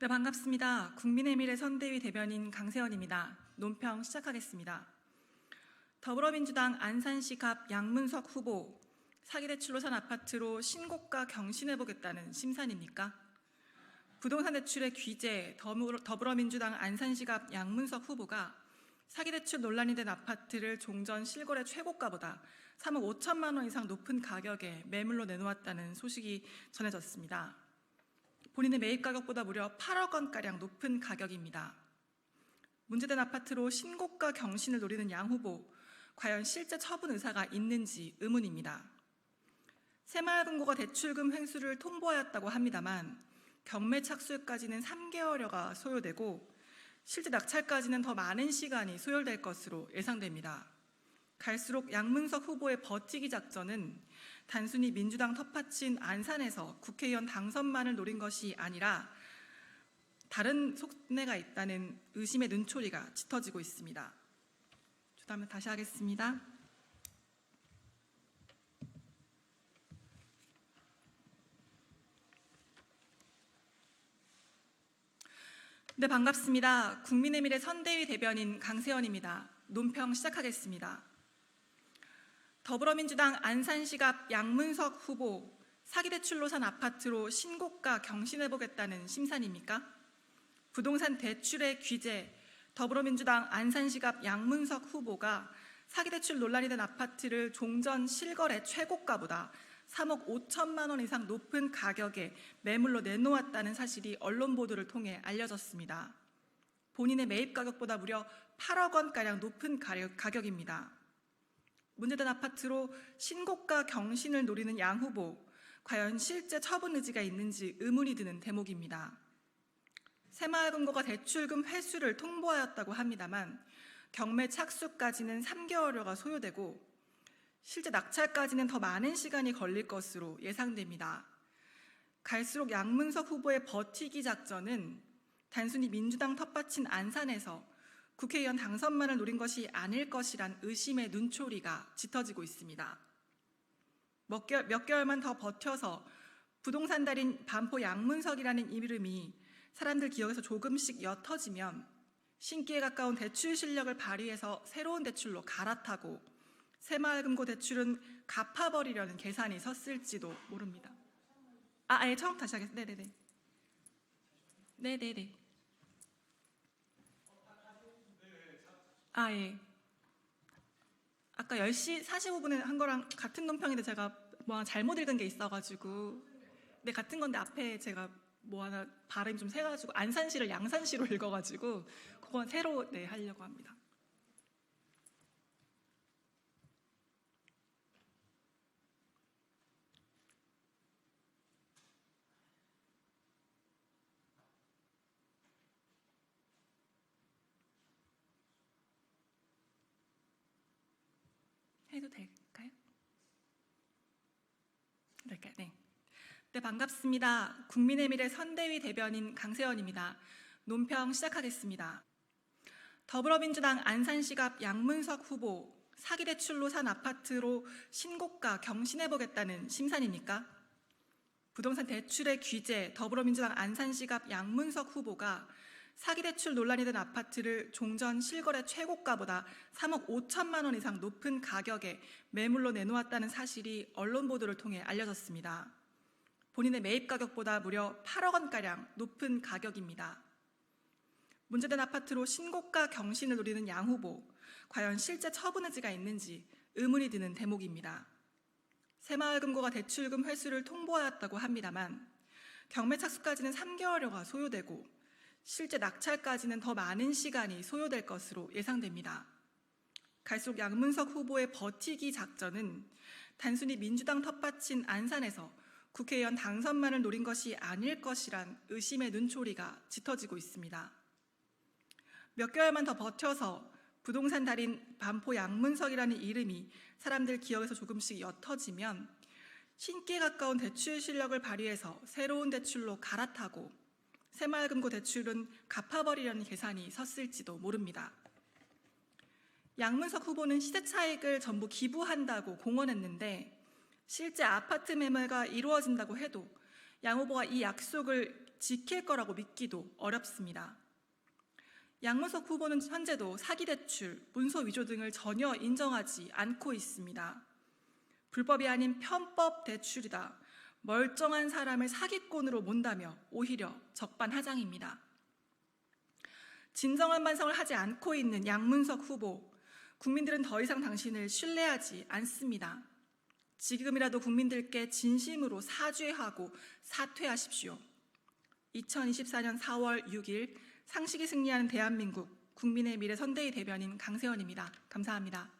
네, 반갑습니다. 국민의미래 선대위 대변인 강세연입니다. 논평 시작하겠습니다. 더불어민주당 안산시 갑 양문석 후보 사기대출로 산 아파트로 신고가 경신해보겠다는 심산입니까? 부동산 대출의 귀재 더불어민주당 안산시 갑 양문석 후보가 사기대출 논란이 된 아파트를 종전 실거래 최고가보다 3억 5천만 원 이상 높은 가격에 매물로 내놓았다는 소식이 전해졌습니다. 본인의 매입 가격보다 무려 8억 원가량 높은 가격입니다. 문제된 아파트로 신고가 경신을 노리는 양 후보, 과연 실제 처분 의사가 있는지 의문입니다. 새마을금고가 대출금 횡수를 통보하였다고 합니다만 경매 착수까지는 3개월여가 소요되고 실제 낙찰까지는 더 많은 시간이 소요될 것으로 예상됩니다. 갈수록 양문석 후보의 버티기 작전은 단순히 민주당 텃밭인 안산에서 국회의원 당선만을 노린 것이 아니라 다른 속내가 있다는 의심의 눈초리가 짙어지고 있습니다. 다음에 다시 하겠습니다. 네, 반갑습니다. 국민의미래 선대위 대변인 강세연입니다. 논평 시작하겠습니다. 더불어민주당 안산시 갑 양문석 후보 사기대출로 산 아파트로 신고가 경신해보겠다는 심산입니까? 부동산 대출의 귀재 더불어민주당 안산시 갑 양문석 후보가 사기대출 논란이 된 아파트를 종전 실거래 최고가보다 3억 5천만 원 이상 높은 가격에 매물로 내놓았다는 사실이 언론 보도를 통해 알려졌습니다. 본인의 매입 가격보다 무려 8억 원가량 높은 가격입니다. 문제된 아파트로 신고가 경신을 노리는 양 후보, 과연 실제 처분 의지가 있는지 의문이 드는 대목입니다. 새마을금고가 대출금 회수를 통보하였다고 합니다만 경매 착수까지는 3개월여가 소요되고 실제 낙찰까지는 더 많은 시간이 걸릴 것으로 예상됩니다. 갈수록 양문석 후보의 버티기 작전은 단순히 민주당 텃밭인 안산에서 국회의원 당선만을 노린 것이 아닐 것이란 의심의 눈초리가 짙어지고 있습니다. 몇 개월만 더 버텨서 부동산 달인 반포 양문석이라는 이름이 사람들 기억에서 조금씩 옅어지면 신기에 가까운 대출 실력을 발휘해서 새로운 대출로 갈아타고 새마을금고 대출은 갚아버리려는 계산이 섰을지도 모릅니다. 예, 처음 다시 하겠습니다. 네네네. 네네네. 예. 아까 10시 45분에 한 거랑 같은 논평인데 제가 뭐 하나 잘못 읽은 게 있어가지고 네, 같은 건데 앞에 제가 뭐 하나 발음이 좀 새가지고 안산시를 양산시로 읽어가지고 그건 새로 하려고 합니다. 해도 될까요? 될까요? 네. 네, 반갑습니다. 국민의미래 선대위 대변인 강세연입니다. 논평 시작하겠습니다. 더불어민주당 안산시 갑 양문석 후보 사기대출로 산 아파트로 신고가 경신해보겠다는 심산입니까? 부동산 대출의 귀재 더불어민주당 안산시 갑 양문석 후보가 사기대출 논란이 된 아파트를 종전 실거래 최고가보다 3억 5천만 원 이상 높은 가격에 매물로 내놓았다는 사실이 언론 보도를 통해 알려졌습니다. 본인의 매입 가격보다 무려 8억 원가량 높은 가격입니다. 문제된 아파트로 신고가 경신을 노리는 양 후보, 과연 실제 처분 의지가 있는지 의문이 드는 대목입니다. 새마을금고가 대출금 회수를 통보하였다고 합니다만 경매 착수까지는 3개월여가 소요되고 실제 낙찰까지는 더 많은 시간이 소요될 것으로 예상됩니다. 갈수록 양문석 후보의 버티기 작전은 단순히 민주당 텃밭인 안산에서 국회의원 당선만을 노린 것이 아닐 것이란 의심의 눈초리가 짙어지고 있습니다. 몇 개월만 더 버텨서 부동산 달인 반포 양문석이라는 이름이 사람들 기억에서 조금씩 옅어지면 신기에 가까운 대출 실력을 발휘해서 새로운 대출로 갈아타고 새마을금고 대출은 갚아버리려는 계산이 섰을지도 모릅니다. 양문석 후보는 시세 차익을 전부 기부한다고 공언했는데 실제 아파트 매매가 이루어진다고 해도 양 후보가 이 약속을 지킬 거라고 믿기도 어렵습니다. 양문석 후보는 현재도 사기대출, 문서 위조 등을 전혀 인정하지 않고 있습니다. 불법이 아닌 편법 대출이다. 멀쩡한 사람을 사기꾼으로 몬다며 오히려 적반하장입니다. 진정한 반성을 하지 않고 있는 양문석 후보, 국민들은 더 이상 당신을 신뢰하지 않습니다. 지금이라도 국민들께 진심으로 사죄하고 사퇴하십시오. 2024년 4월 6일 상식이 승리하는 대한민국 국민의 미래 선대위 대변인 강세원입니다. 감사합니다.